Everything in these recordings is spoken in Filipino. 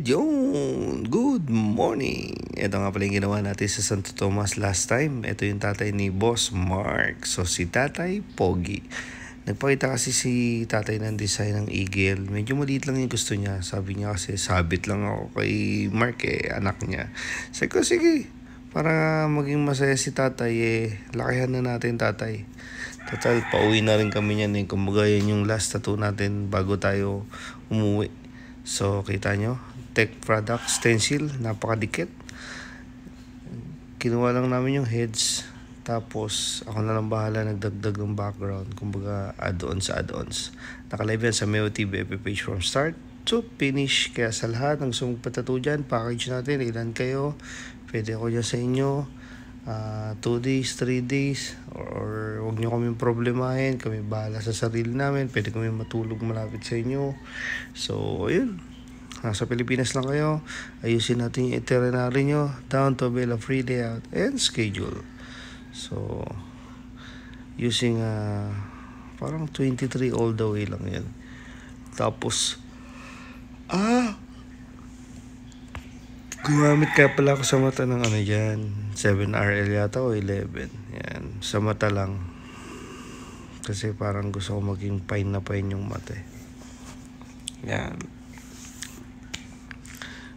Yun! Good morning! Ito nga pala yung ginawa natin sa Santo Tomas last time. Ito yung tatay ni Boss Mark. So, si Tatay Pogi. Nagpakita kasi si tatay ng design ng eagle. Medyo maliit lang yung gusto niya. Sabi niya kasi, sabit lang ako kay Mark anak niya. Sabi ko, sige. Para maging masaya si tatay, lakihan na natin tatay. Total, pauwi na rin kami niyan Kumbaga yan yung last tattoo natin bago tayo umuwi. So, kita nyo, Tech Product Stencil, napakadikit. Kinuha lang namin yung heads. Tapos, ako na lang bahala nagdagdag ng background. Kumbaga, add-ons sa add-ons. Nakalive yan sa Meo TV FB page from start to finish. Kaya sa lahat ng gusto magpatato dyan, package natin, ilan kayo. Pwede ako dyan sa inyo. 2 days, 3 days, or huwag nyo kaming problemahin, kami bahala sa sarili namin, pwede kami matulog malapit sa inyo. So, ayun, nasa Pilipinas lang kayo, ayusin natin yung itinerary nyo, down to bill of free layout and schedule. So, using parang 23 all the way lang yan. Tapos, gumamit kaya pala ako sa mata ng ano dyan, 7RL yata o 11. Yan, sa mata lang. Kasi parang gusto ko maging fine na fine yung mata Yan.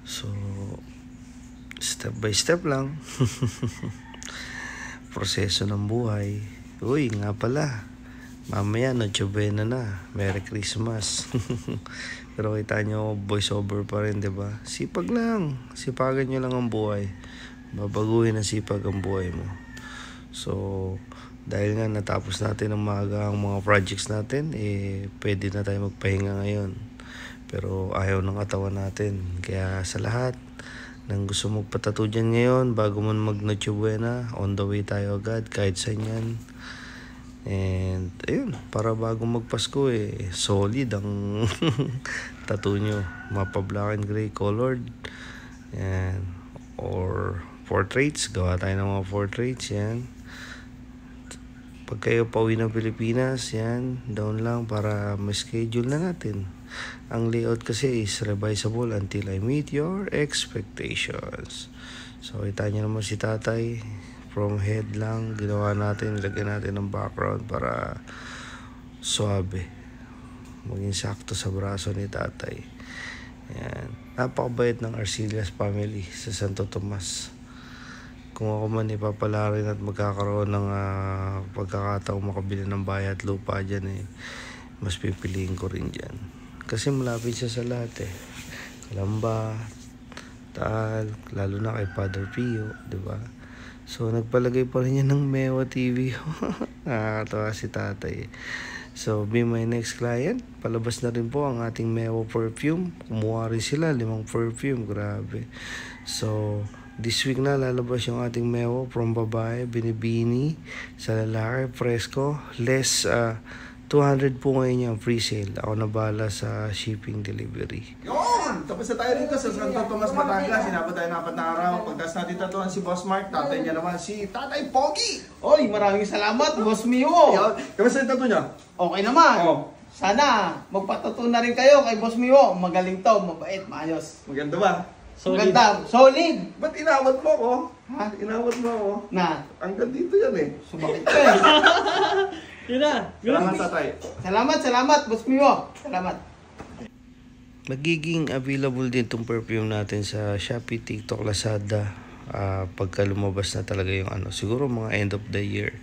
So, step by step lang. Proseso ng buhay. Uy, nga pala. Mamaya, Noche Buena na. Merry Christmas. Pero kita nyo, voice over pa rin, diba? Sipag lang. Sipagan nyo lang ang buhay. Babaguhin ang sipag ang buhay mo. So, dahil nga natapos natin ang maaga ang mga projects natin, pwede na tayo magpahinga ngayon. Pero ayaw ng katawan natin. Kaya sa lahat ng gusto magpatato dyan ngayon, bago mo mag-Noche Buena, on the way tayo agad, kahit saan yan. And ayun, para bago magpasko solid ang tattoo nyo. Mapa black and gray colored. Yan. Or portraits, gawa tayo ng mga portraits. Yan. Pag kayo pauwi ng Pilipinas, yan, down lang para ma-schedule na natin. Ang layout kasi is revisable until I meet your expectations. So, kita nyo naman si tatay. From head lang, ginawa natin, lagyan natin ng background para suabe. Maging sakto sa braso ni tatay. Yan. Napakabait ng Arcillas family sa Santo Tomas. Kung ako man ipapala rin at magkakaroon ng pagkakataong makabili ng bahay at lupa dyan mas pipiliin ko rin dyan. Kasi malapit siya sa lahat Kalamba, Taal, lalo na kay Father Pio, diba? So, nagpalagay pa rin yan ng Meo TV. Nakakatawa si tatay. So, be my next client. Palabas na rin po ang ating Meo perfume. Kumuha rin sila, 5 perfume. Grabe. So, this week na lalabas yung ating Meo from babae, binibini. Sa lalaki, fresco. Less 200 po ngayon yung free sale. Ako na bahala sa shipping delivery. Yun! Tapos na tayo rito sa Santo Tomas, Batangas. Sinabot tayo ng 4 na araw. Pagkas natin tatuan si Boss Mark, tatay niya naman si Tatay Pogi. Oy, maraming salamat, Boss Mio. Yun. Kamusta yung tattoo niya? Okay naman. Oh. Sana magpatato na rin kayo kay Boss Mio. Magaling to, mabait, maayos. Maganda ba? Solid. Maganda, solid. Ba't inawat mo ako? Ha? Inawat mo ako? Na, Hanggang dito yan sumakit ka Yun na. Salamat tatay. Salamat, Boss Mio. Salamat. Magiging available din itong perfume natin sa Shopee, TikTok, Lazada. Pagka lumabas na talaga yung siguro mga end of the year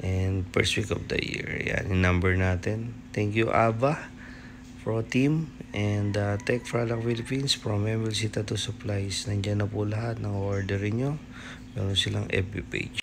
and first week of the year. Yan, yung number natin. Thank you, Ava, Pro Team, and Tech Product Philippines from MLC Tattoo Supplies. Nandiyan na po lahat ng order nyo. Meron silang FB page.